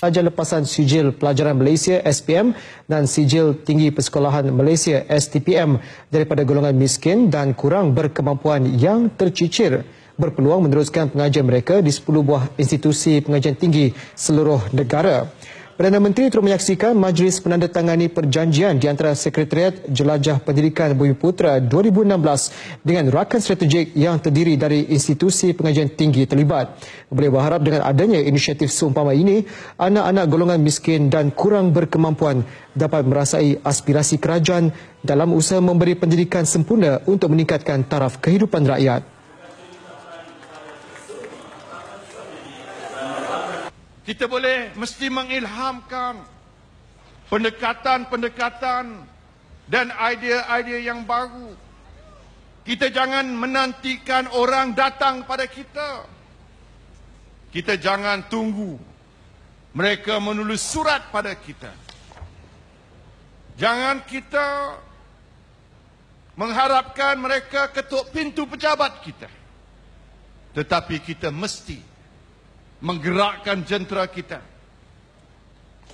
sahaja lepasan Sijil Pelajaran Malaysia SPM dan Sijil Tinggi Persekolahan Malaysia STPM daripada golongan miskin dan kurang berkemampuan yang tercicir berpeluang meneruskan pengajian mereka di 10 buah institusi pengajian tinggi seluruh negara. Perdana Menteri turut menyaksikan majlis penandatangani perjanjian di antara Sekretariat Jelajah Pendidikan Bumiputera 2016 dengan rakan strategik yang terdiri dari institusi pengajian tinggi terlibat. Boleh berharap dengan adanya inisiatif seumpama ini, anak-anak golongan miskin dan kurang berkemampuan dapat merasai aspirasi kerajaan dalam usaha memberi pendidikan sempurna untuk meningkatkan taraf kehidupan rakyat. Kita mesti mengilhamkan pendekatan-pendekatan dan idea-idea yang baru. Kita jangan menantikan orang datang pada kita. Kita jangan tunggu mereka menulis surat pada kita. Jangan kita mengharapkan mereka ketuk pintu pejabat kita. Tetapi kita mesti menggerakkan jentera kita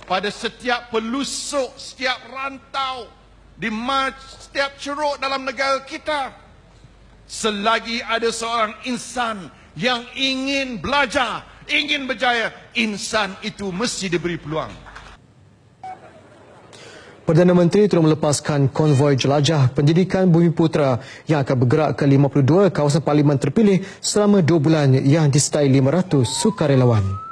pada setiap pelusuk, setiap rantau, di setiap ceruk dalam negara kita. Selagi ada seorang insan yang ingin belajar, ingin berjaya, insan itu mesti diberi peluang. Perdana Menteri turut melepaskan konvoi jelajah pendidikan Bumiputera yang akan bergerak ke 52 kawasan parlimen terpilih selama 2 bulan yang disertai 500 sukarelawan.